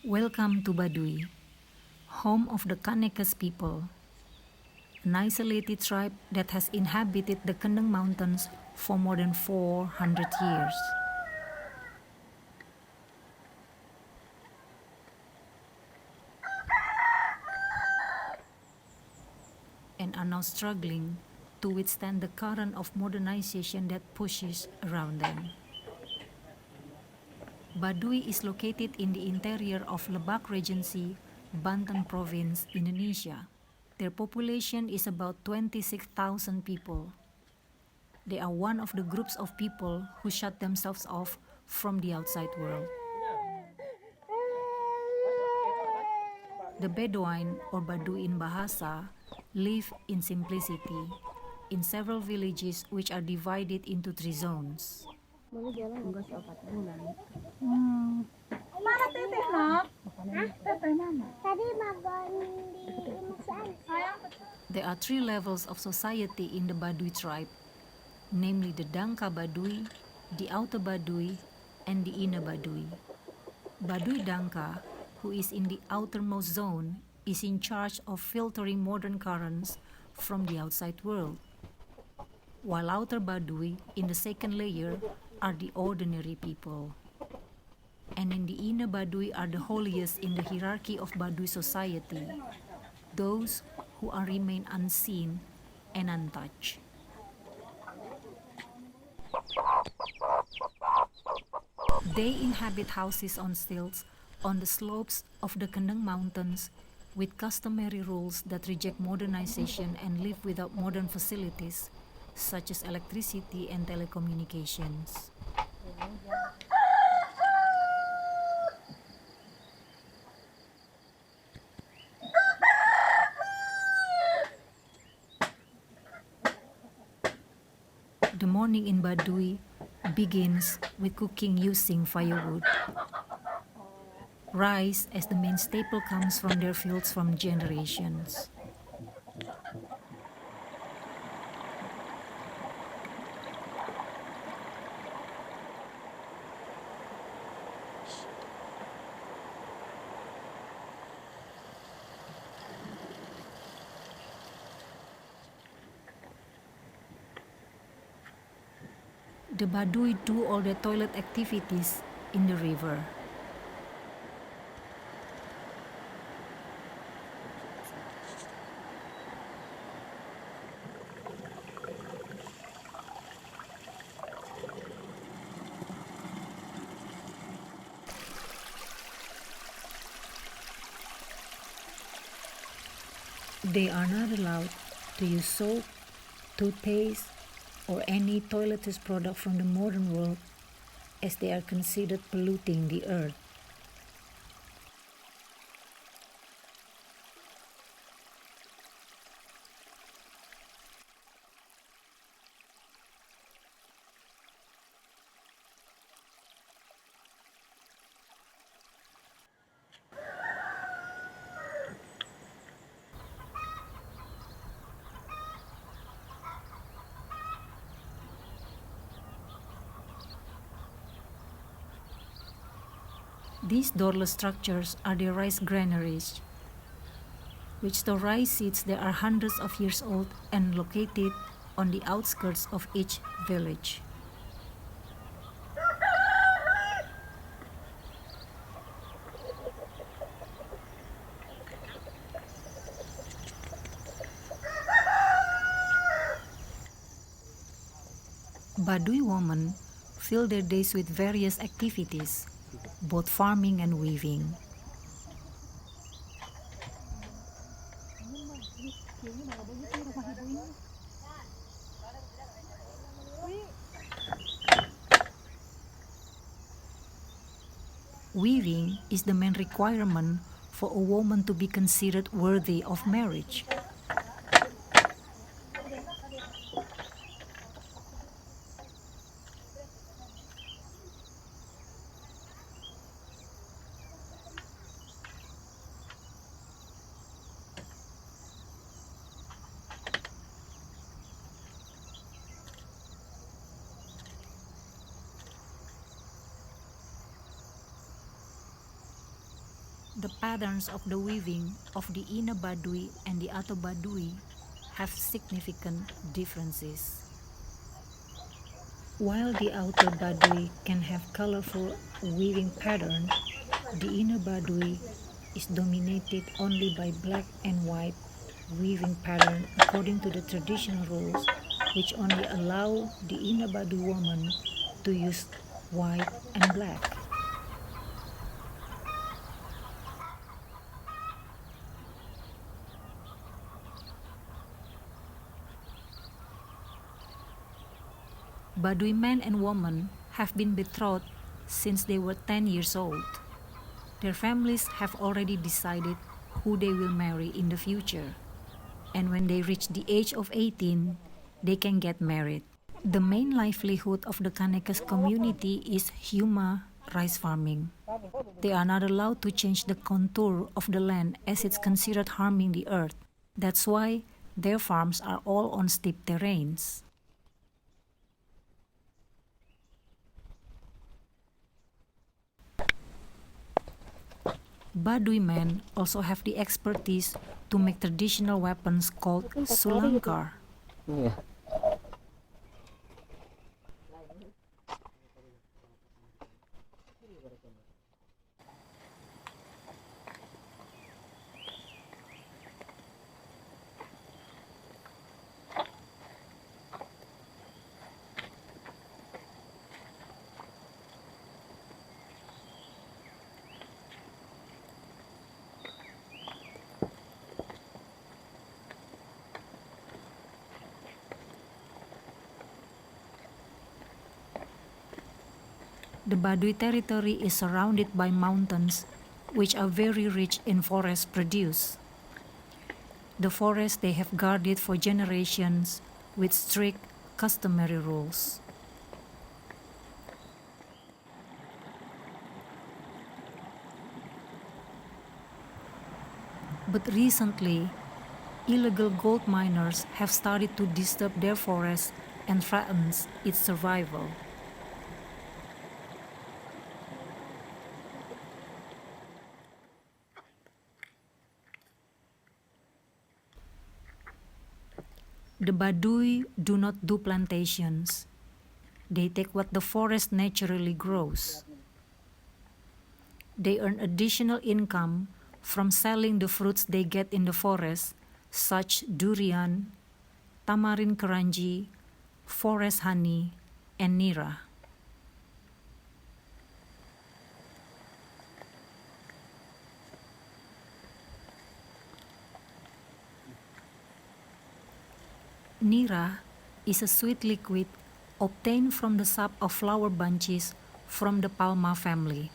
Welcome to Baduy, home of the Kanekas people, an isolated tribe that has inhabited the Kendeng Mountains for more than 400 years. And are now struggling to withstand the current of modernization that pushes around them. Baduy is located in the interior of Lebak Regency, Banten Province, Indonesia. Their population is about 26,000 people. They are one of the groups of people who shut themselves off from the outside world. The Bedouin, or Baduy in Bahasa, live in simplicity in several villages which are divided into 3 zones. Mana teteh nak? Teteh mana? Tadi makan di Indonesia. There are 3 levels of society in the Baduy tribe, namely the Dangka Baduy, the Outer Baduy, and the Inner Baduy. Baduy Dangka, who is in the outermost zone, is in charge of filtering modern currents from the outside world, while Outer Baduy, in the second layer, are the ordinary people. And in the Inner Baduy are the holiest in the hierarchy of Baduy society, those who are remain unseen and untouched. They inhabit houses on stilts on the slopes of the Kendeng Mountains with customary rules that reject modernization and live without modern facilities such as electricity and telecommunications. The morning in Baduy begins with cooking using firewood. Rice as the main staple comes from their fields from generations. The Baduy do all their toilet activities in the river. They are not allowed to use soap, toothpaste, or any toiletries product from the modern world as they are considered polluting the earth. These doorless structures are the rice granaries, which store rice seeds that are hundreds of years old and located on the outskirts of each village. Baduy women fill their days with various activities, both farming and weaving. Weaving is the main requirement for a woman to be considered worthy of marriage. the patterns of the weaving of the Ina Baduy and the Ato Baduy have significant differences. While the Outer Baduy can have colorful weaving pattern, the Inner Baduy is dominated only by black and white weaving pattern according to the traditional rules, which only allow the Inner Baduy woman to use white and black. Baduy men and women have been betrothed since they were 10 years old. Their families have already decided who they will marry in the future. And when they reach the age of 18, they can get married. The main livelihood of the Kanekas community is Huma rice farming. They are not allowed to change the contour of the land as it's considered harming the earth. That's why their farms are all on steep terrains. Baduy men also have the expertise to make traditional weapons called sulankar. Yeah. The Baduy territory is surrounded by mountains, which are very rich in forest produce. The forest they have guarded for generations with strict customary rules. But recently, illegal gold miners have started to disturb their forest and threatens its survival. The Baduy do not do plantations. They take what the forest naturally grows. They earn additional income from selling the fruits they get in the forest, such durian, tamarin keranji, forest honey, and nira. Nira is a sweet liquid obtained from the sap of flower bunches from the Palma family.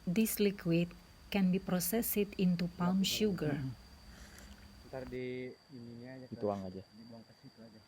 This liquid can be processed into palm sugar. Ntar di ininya aja. Dituang aja. Dibuang ke situ aja.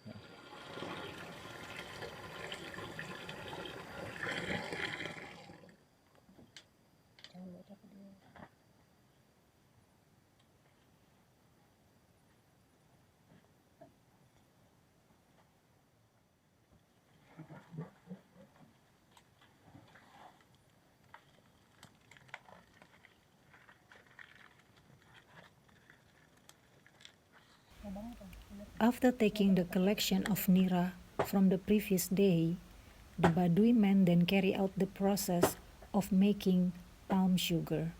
After taking the collection of nira from the previous day, the Baduy men then carry out the process of making palm sugar.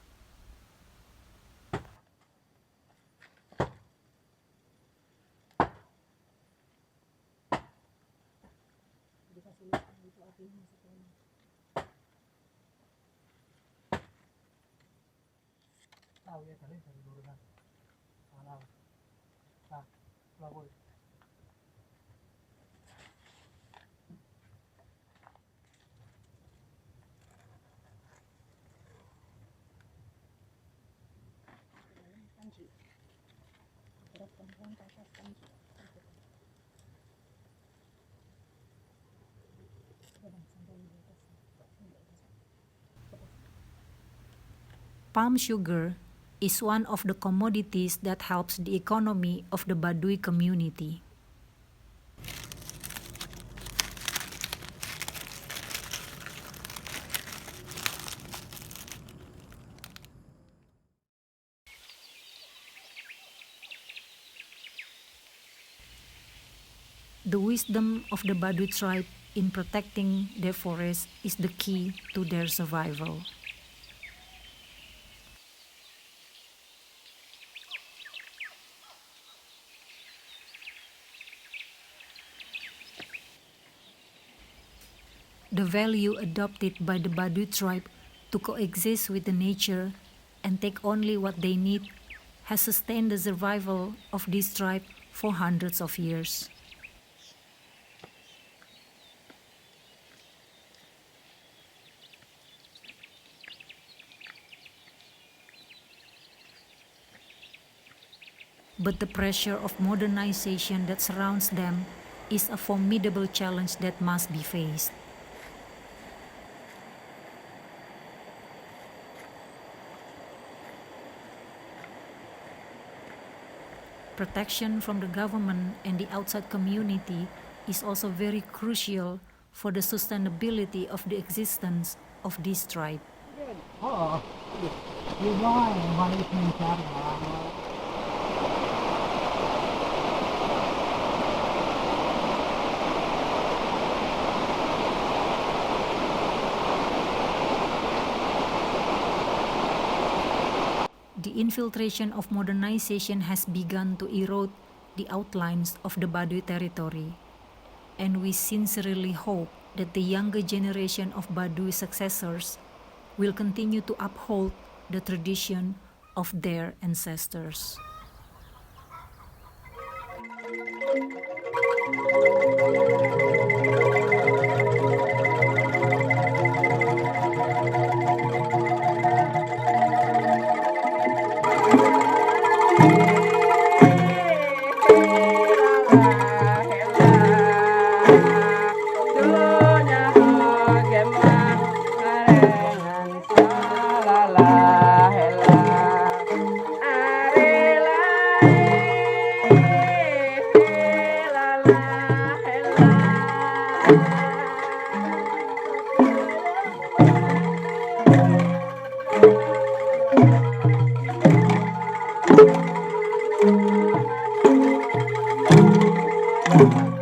Palm sugar is one of the commodities that helps the economy of the Baduy community. The wisdom of the Baduy tribe in protecting their forests is the key to their survival. The value adopted by the Baduy tribe to coexist with the nature and take only what they need has sustained the survival of this tribe for hundreds of years. But the pressure of modernization that surrounds them is a formidable challenge that must be faced. Protection from the government and the outside community is also very crucial for the sustainability of the existence of this tribe. The infiltration of modernization has begun to erode the outlines of the Baduy territory, and we sincerely hope that the younger generation of Baduy successors will continue to uphold the tradition of their ancestors. Thank you.